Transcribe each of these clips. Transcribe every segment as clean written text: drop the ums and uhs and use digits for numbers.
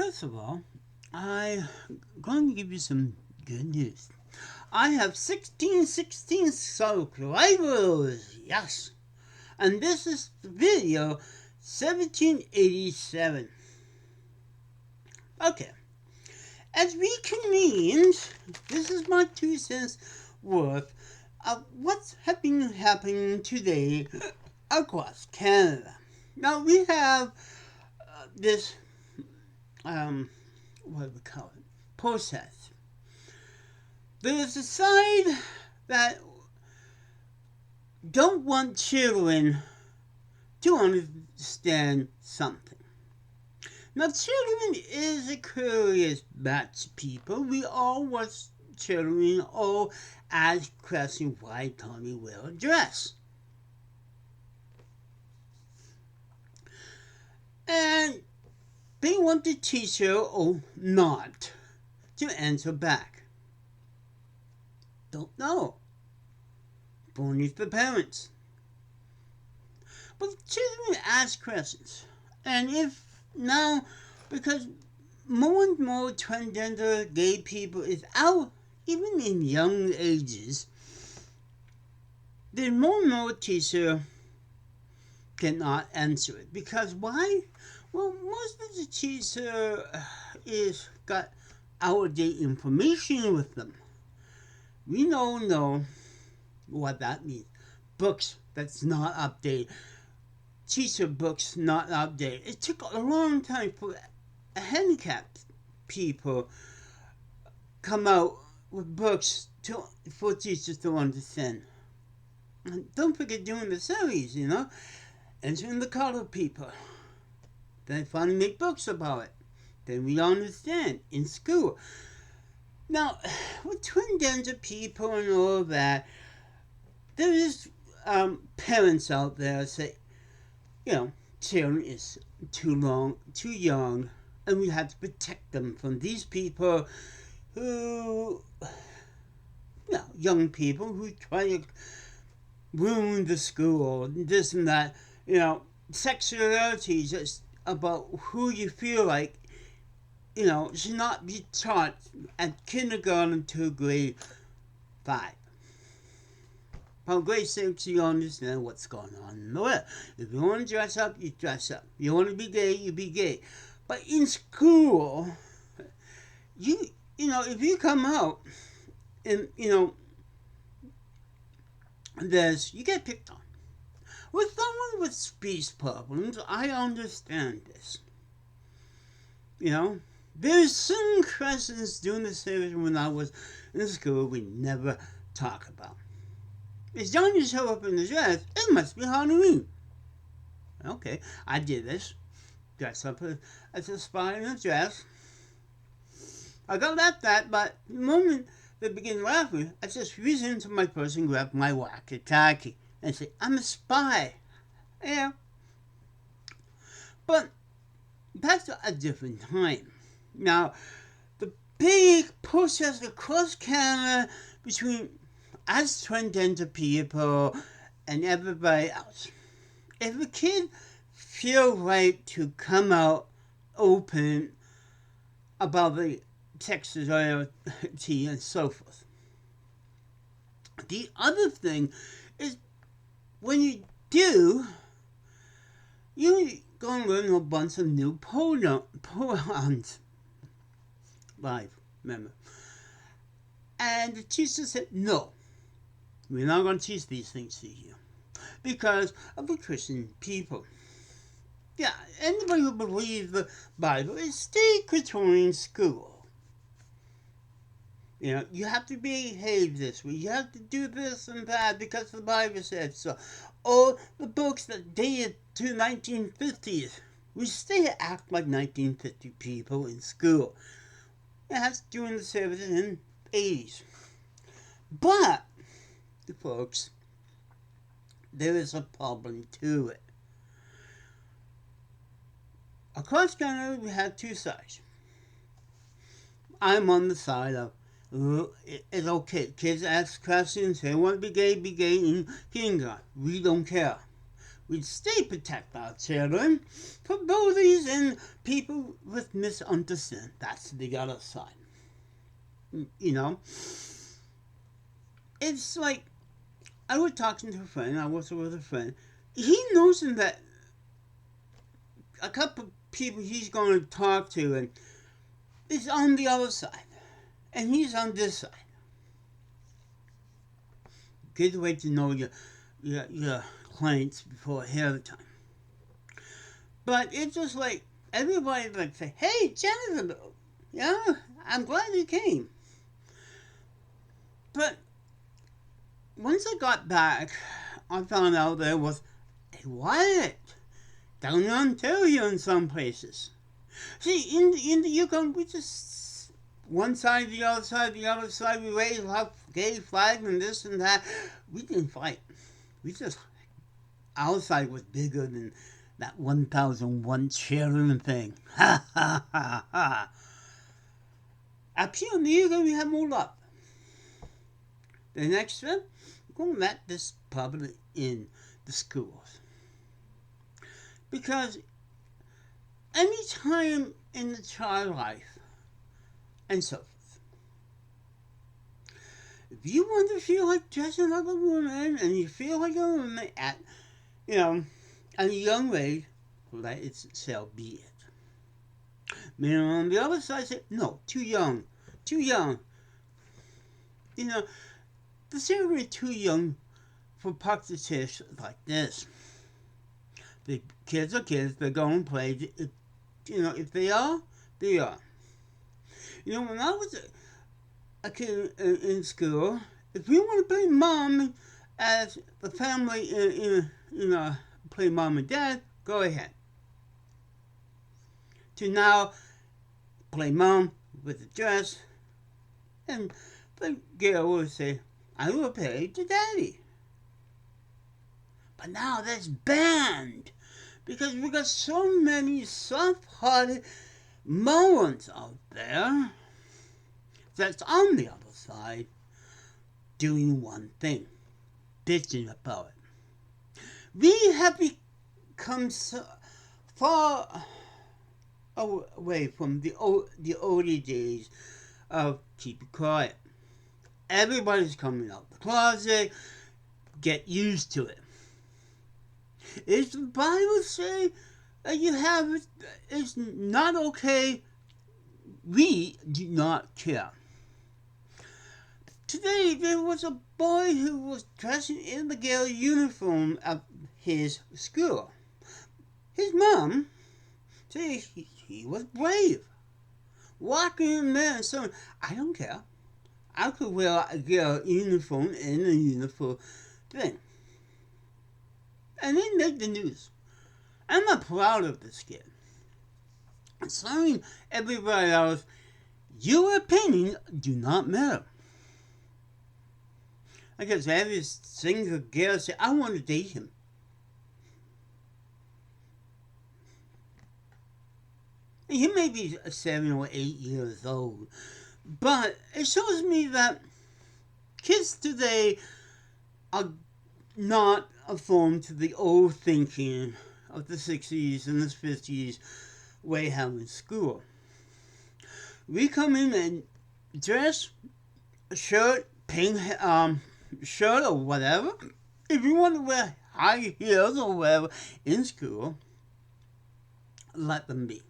First of all, I'm going to give you some good news. I have 1616 subscribers, yes. And this is video 1787. Okay, as we convened, this is my 2 cents worth of what's happening today across Canada. Now we have this, what do we call it, process. There's a side that don't want children to understand something. Now, children is a curious batch of people. We all was children, all as question why Tommy will dress. And they want the teacher or not to answer back. Don't know. Only the parents. But children ask questions. And if now, because more and more transgender gay people is out, even in young ages, the more and more teacher cannot answer it. Because why? Well, most of the teacher is got out-of-date information with them. We don't know what that means. Books that's not updated. Teacher books not updated. It took a long time for handicapped people come out with books for teachers to understand. And don't forget doing the series, entering the color people. They finally make books about it. Then we understand in school. Now, with transgender people and all that, there is parents out there say, children is too young, and we have to protect them from these people who, young people who try to ruin the school, this and that. Sexuality is just about who you feel like, should not be taught at kindergarten to grade 5. From grade 6, you understand what's going on in the world. If you want to dress up, you dress up. You want to be gay, you be gay. But in school, if you come out and, you get picked on. With someone with speech problems, I understand this. There's some questions during the series when I was in school we never talk about. It's time to show up in the dress. It must be Halloween. Okay, I did this. Dress up as a spy in a dress. I got laughed at, but the moment they begin laughing, I just reach into my purse and grab my walkie-talkie and say, I'm a spy. Yeah. But that's a different time. Now, the big process across Canada between us transgender people and everybody else. If a kid feel right to come out open about the sexuality and so forth. The other thing is when you do, you're going to learn a bunch of new pronouns. Live, remember. And the teacher said, no, we're not going to teach these things to you because of the Christian people. Yeah, anybody who believes the Bible is still Christian school. You have to behave this way. You have to do this and that because the Bible said so. Or the books that dated to 1950s. We still act like 1950 people in school. That's during the 70s and 80s. But, folks, there is a problem to it. Across Canada, we have two sides. I'm on the side of it's okay. Kids ask questions. They want to be gay in kindergarten. We don't care. We stay protect our children from bullies and people with misunderstanding. That's the other side. You know, it's like I was talking to a friend. I was with a friend. He knows that a couple of people he's going to talk to and is on the other side, and he's on this side. Good way to know your clients before ahead of time. But it's just like everybody like say, "Hey, Jennifer, yeah, I'm glad you came." But once I got back, I found out there was a riot down in Ontario in some places. See, in the Yukon, we just one side, the other side, we raised our gay flag and this and that. We didn't fight. We just our side was bigger than that 1,001 children thing. Ha ha ha ha. Up here in the Yukon, we have more love. The next one, we're going to let this public in the schools. Because any time in the child life and so forth, if you want to feel like dressing like a woman and you feel like a woman at, at a young age, let itself be it. Men on the other side say, no, too young. The children are too young for practices like this. The kids are kids, they're going to play. If they are, they are. When I was a kid in school, if we want to play mom as the family, play mom and dad, go ahead. To now, play mom with a dress, and the girl will say, I will play to daddy. But now that's banned because we got so many soft-hearted morons out there that's on the other side doing one thing, bitching about it. We have become so far away from the older days of keep it quiet. Everybody's coming out the closet. Get used to it. If the Bible say that you have it, it's not okay, we do not care. Today there was a boy who was dressing in the girl uniform at his school. His mom said he was brave. Walking in there and saying, I don't care. I could wear a girl uniform and a uniform thing. And they make the news. I'm not proud of this kid. I'm telling everybody else, your opinion do not matter. I guess every single girl say, I want to date him. And he may be 7 or 8 years old. But it shows me that kids today are not conformed to the old thinking of the 60s and the 50s way having school. We come in and dress, shirt, pink shirt or whatever. If you want to wear high heels or whatever in school, let them be.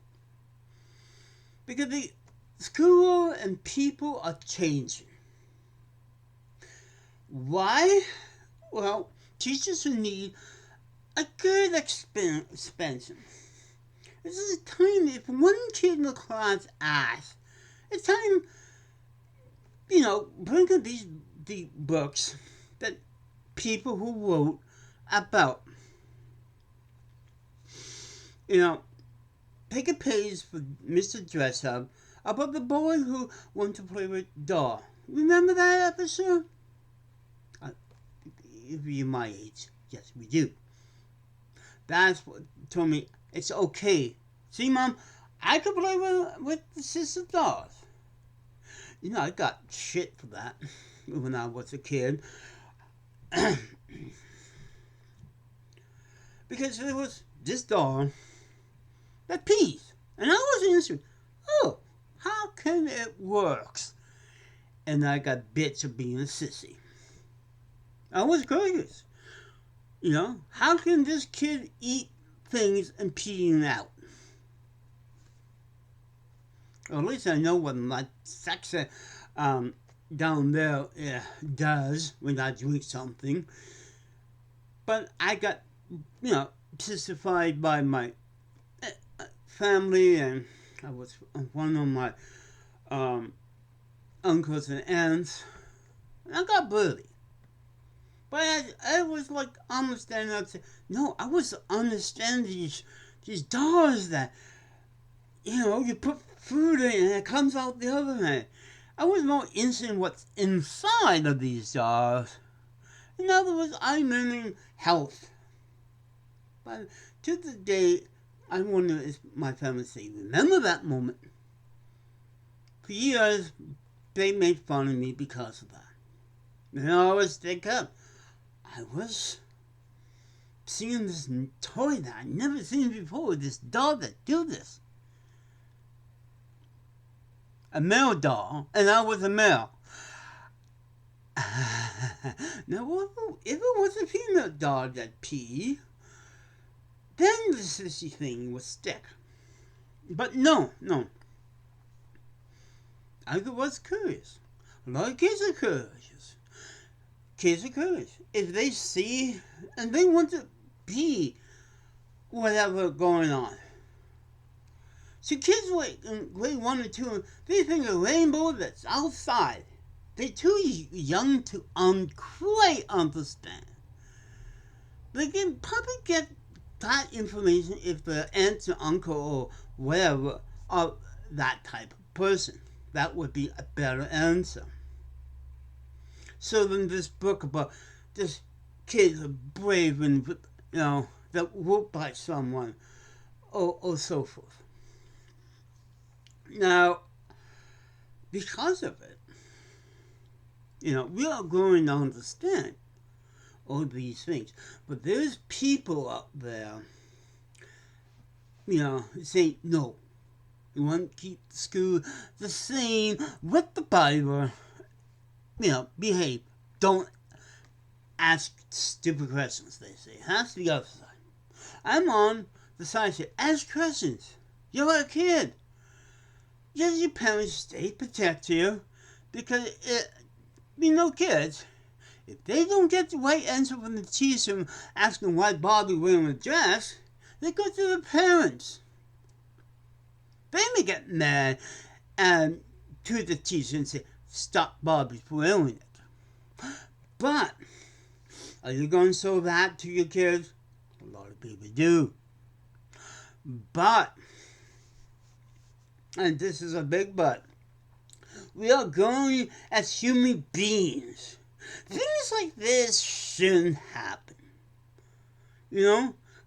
Because the school and people are changing. Why? Well, teachers who need a good expansion. This is a time if one kid in the class asks, it's time, bring up the books that people who wrote about. Take a page for Mr. Dressup about the boy who wanted to play with doll. Remember that episode? If you're my age, yes, we do. That's what told me it's okay. See, Mom, I could play with the sister dolls. I got shit for that when I was a kid. because there was this doll that pees. And I was interested. Oh, how come it works? And I got bits of being a sissy. I was curious. How can this kid eat things and pee them out? Or at least I know what my sex down there does when I drink something. But I got, pacified by my family, and I was one of my uncles and aunts. And I got bullied. But I was like understanding. No, I was understanding these dolls that you put food in and it comes out the other end. I was more interested in what's inside of these dolls. In other words, I'm learning health. But to the day, I wonder if my family say, remember that moment? For years, they made fun of me because of that. And I always think up. I was seeing this toy that I'd never seen before, this doll that do this. A male doll, and I was a male. Now, if it was a female doll that peed, then the sissy thing would stick. But no. I was curious. A lot of kids are curious. If they see and they want to be whatever going on. So kids like in grade 1 or 2, they think a rainbow that's outside. They're too young to quite understand. They can probably get that information if the aunt or uncle or whatever are that type of person. That would be a better answer. So then this book about this kid brave and that whooped by someone or so forth. Now, because of it, we are going to understand all these things. But there's people out there, saying, no, you want to keep the school the same with the Bible. Behave. Don't ask stupid questions, they say. That's the other side. I'm on the side that ask questions. You're a kid. Yes, your parents stay protect you because kids, if they don't get the right answer from the teacher asking why Bobby wearing a dress, they go to the parents. They may get mad to the teacher and say, stop Bobby wearing it. But are you going to show that to your kids? A lot of people do. But, and this is a big but, we are going as human beings. Things like this shouldn't happen.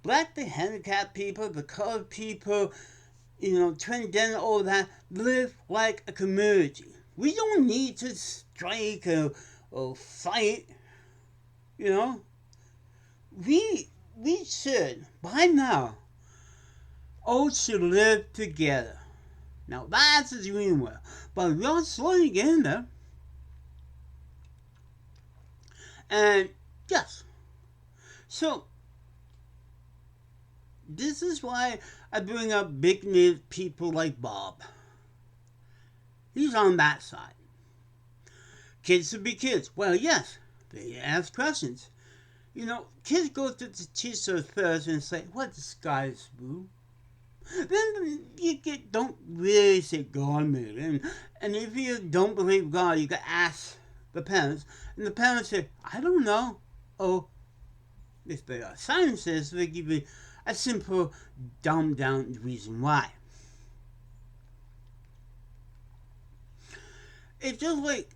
Black, the handicapped people, the colored people, transgender, all that, live like a community. We don't need to strike or fight. We should, by now, all should live together. Now that's a dream world, but we are slowly getting there. And yes, so this is why I bring up big name people like Bob. He's on that side. Kids should be kids. Well, yes, they ask questions. Kids go to the teacher first and say, "What the sky is blue?" Then you don't really say God made it. And if you don't believe God, you can ask the parents. And the parents say, I don't know. Or if they are scientists, they give you a simple, dumbed down reason why. It's just like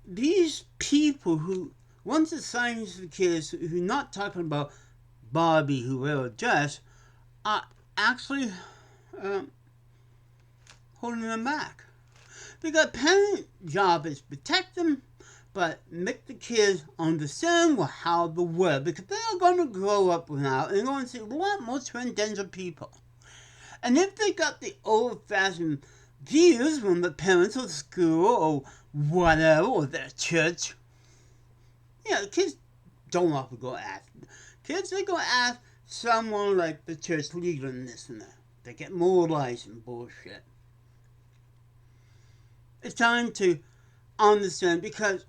these people who, once the science kids who are not talking about Barbie who wear a dress, are actually holding them back. Because parent job is protect them, but make the kids understand how the world, because they are going to grow up now and going to see a lot more transgender people. And if they got the old-fashioned views from the parents or school or whatever, or their church, the kids don't have to go ask. Kids, they go ask someone like the church leader and this and that. They get moralized and bullshit. It's time to understand, because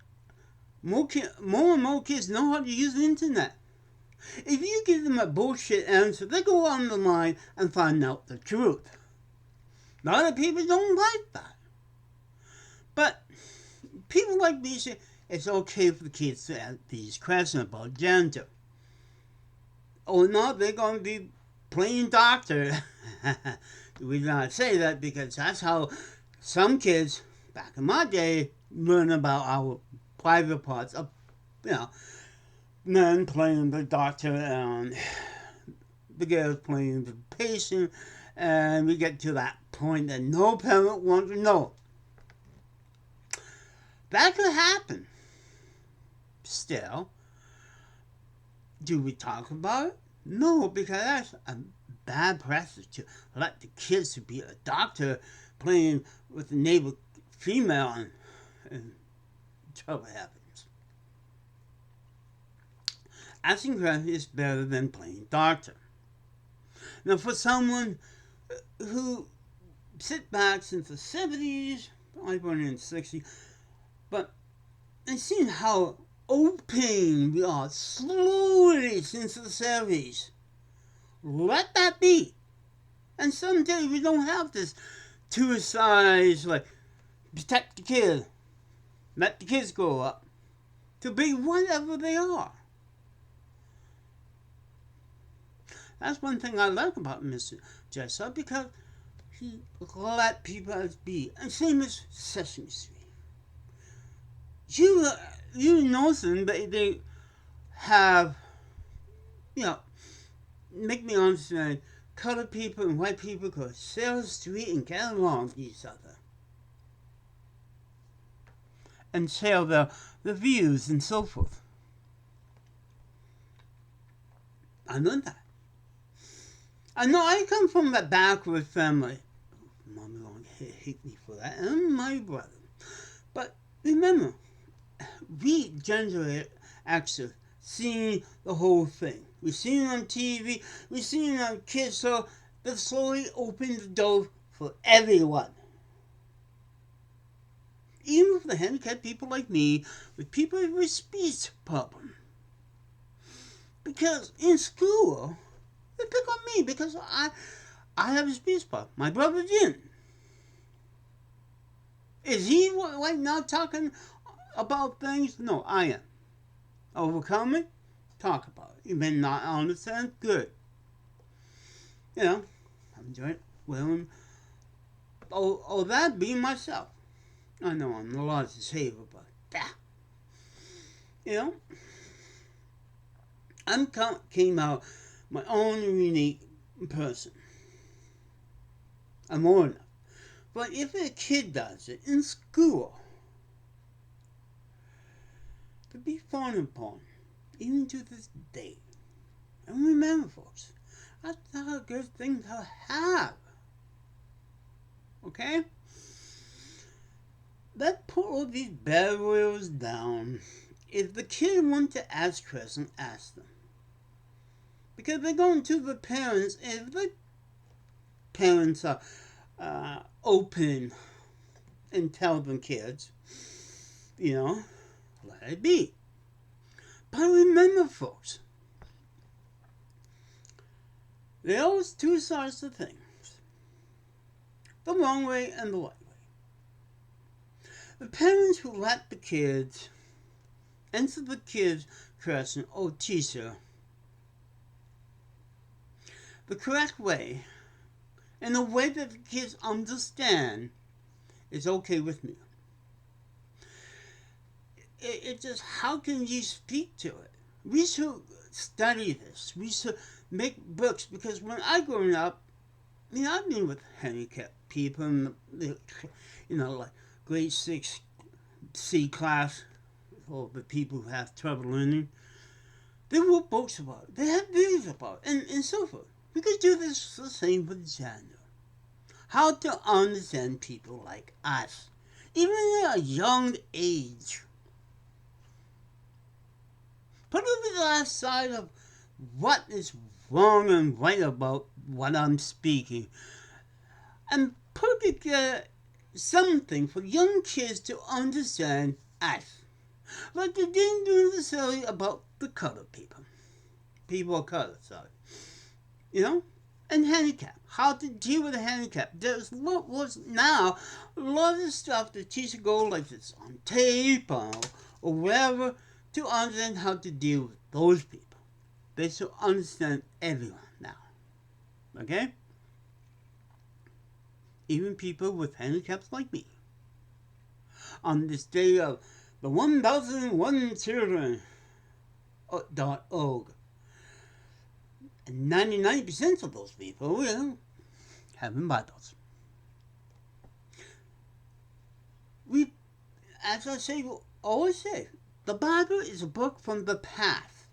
more and more kids know how to use the internet. If you give them a bullshit answer, they go on the line and find out the truth. A lot of people don't like that. But people like me say it's okay for the kids to ask these questions about gender. Or not, they're going to be playing doctor. We not say that because that's how some kids back in my day learn about our private parts of, men playing the doctor and the girls playing the patient, and we get to that point that no parent wants to know. That could happen. Still, do we talk about it? No, because that's a bad practice to let the kids to be a doctor playing with the neighbor female, and trouble happens. Asking questions is better than playing doctor. Now, for someone who sit back since the 70s, I born in the 60s, but I've seen how open we are slowly since the 70s. Let that be. And someday we don't have this two sides, like, protect the kid, let the kids grow up to be whatever they are. That's one thing I like about Mr. Jessup, because he let people be. And same as Sesame Street. You know them, but they have, make me understand, colored people and white people could share the street and get along with each other. And share the views and so forth. I know that. I know I come from a backward family. Mommy won't hate me for that. And my brother. But remember, we generate access, seeing the whole thing. We've seen it on TV, we've seen it on kids, so that slowly opened the door for everyone. Even for the handicapped people like me, with people with a speech problem. Because in school, they pick on me because I have a speech problem. My brother didn't. Is he right now talking about things? No, I am. Overcome it? Talk about it. You may not understand? Good. I'm enjoying willing. Oh, that being myself. I know I'm a lot to say about that. I came out my own unique person. I'm old enough. But if a kid does it in school, to be frowned upon, even to this day. And remember, folks, that's not a good thing to have. Okay? Let's put all these barriers down. If the kid wants to ask questions, ask them. Because they're going to the parents. If the parents are open and tell them kids, let it be. But remember, folks, there are always two sides to things. The wrong way and the right way. The parents who let the kids answer the kids' question, "Oh, teacher," the correct way, and the way that the kids understand, is okay with me. It's just, how can you speak to it? We should study this. We should make books, because when I grew up, I've been with handicapped people in the like grade 6 C class, for the people who have trouble learning. They wrote books about it. They have videos about it, and so forth. We could do this the same with gender. How to understand people like us, even at a young age. Put it to the left side of what is wrong and right about what I'm speaking, and put together something for young kids to understand us. Like they didn't do necessarily about the colored people. People of color, sorry. You know? And handicap. How to deal with a handicap. There's what was now a lot of stuff the teacher go like this on tape or wherever to understand how to deal with those people. They should understand everyone now. Okay? Even people with handicaps like me. On this day of the 1001 children.org. And 99% of those people will have Bibles. We, as I say, always say, the Bible is a book from the past.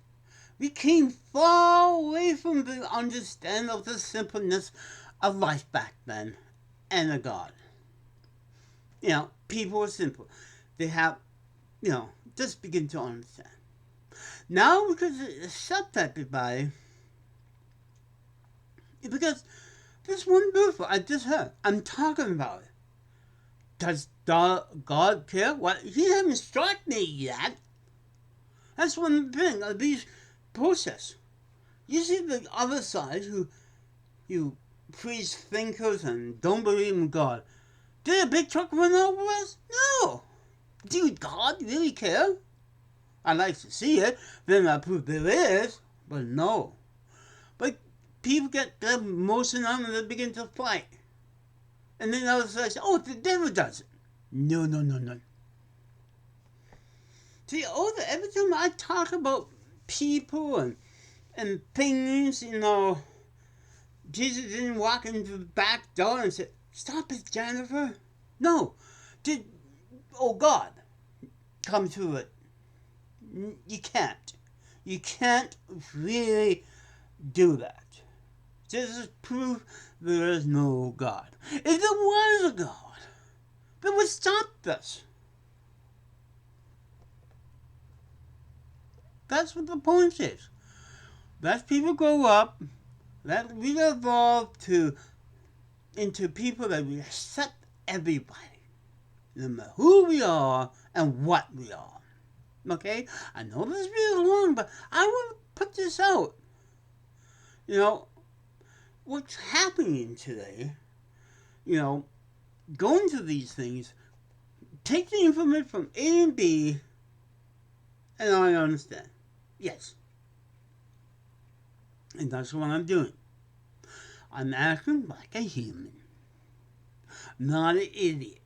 We came far away from the understanding of the simpleness of life back then and a God. You know, people are simple. They have, just begin to understand. Now, because accept everybody, because this one beautiful, I just heard, I'm talking about it. Does God care? What? He hasn't struck me yet. That's one thing of these process. You see the other side who you freeze thinkers and don't believe in God. Did a big truck run over us? No. Dude, God really care? I'd like to see it. Then I prove there is. But no. But people get their emotion on and they begin to fight. And then others say, oh, the devil does it. No. See, every time I talk about people and things, Jesus didn't walk into the back door and say, stop it, Jennifer. No. God come to it? You can't. You can't really do that. This is proof there is no God. If there was a God, that would stop this. That's what the point is. Let people grow up. Let we evolve into people that we accept everybody, no matter who we are and what we are. Okay? I know this is really long, but I want to put this out. What's happening today, going to these things, take the information from A and B, and I understand. Yes. And that's what I'm doing. I'm acting like a human, not an idiot.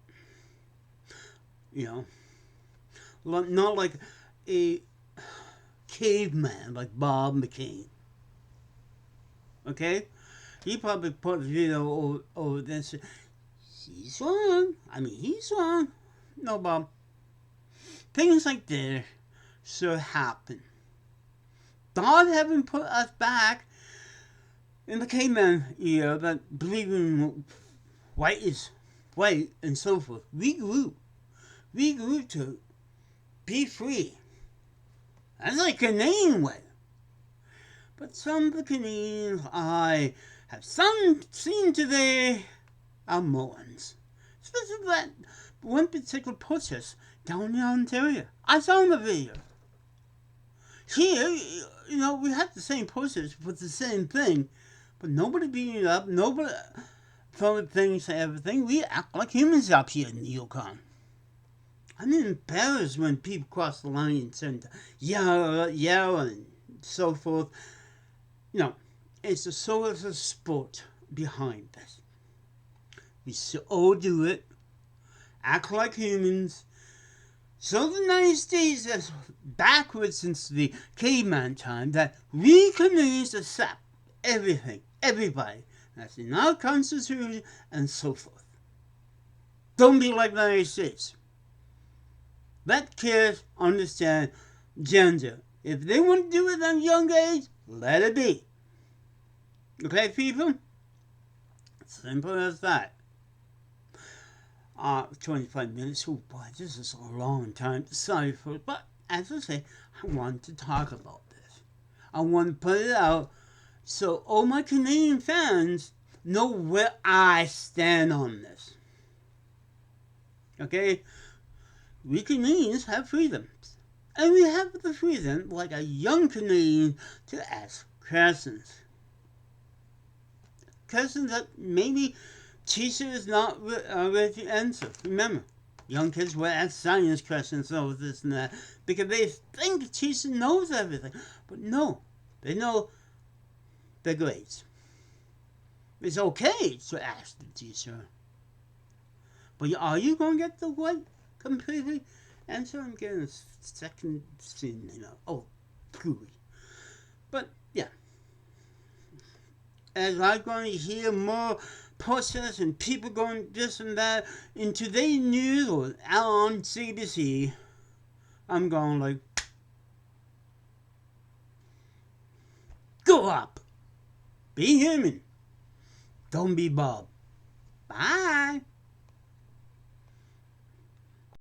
Not like a caveman like Bob McCain. Okay? He probably put a video over this. He's wrong. He's wrong. No, Bob. Things like this should happen. God haven't put us back in the caveman era that believing white is white and so forth. We grew to be free. That's like a Canadian way. But some of the Canadians I have seen today are morons. Especially that one particular protest down in Ontario. I saw the video. Here, we have the same protest with the same thing, but nobody beating it up, nobody throwing things and everything. We act like humans up here in the Yukon. I'm embarrassed when people cross the line and tend to yell and so forth. It's a sort of sport behind this. We should all do it, act like humans. So the United States is backwards since the caveman time that we Canadians accept everything, everybody. That's in our Constitution and so forth. Don't be like the United States. Let kids understand gender. If they want to do it at a young age, let it be. Okay, people? Simple as that. 25 minutes. Oh boy, this is a long time. Sorry for it. But as I say, I want to talk about this. I want to put it out so all my Canadian fans know where I stand on this. Okay? We Canadians have freedoms. And we have the freedom, like a young Canadian, to ask questions. Questions that maybe teacher is not ready to answer. Remember, young kids will ask science questions over this and that because they think the teacher knows everything. But no, they know the grades. It's okay to ask the teacher. But are you going to get the right completely answer? I'm getting a second scene, Oh, pooey. But yeah. As I'm going to hear more protests and people going this and that in today's news or on CBC, I'm going like, go up. Be human. Don't be Bob. Bye.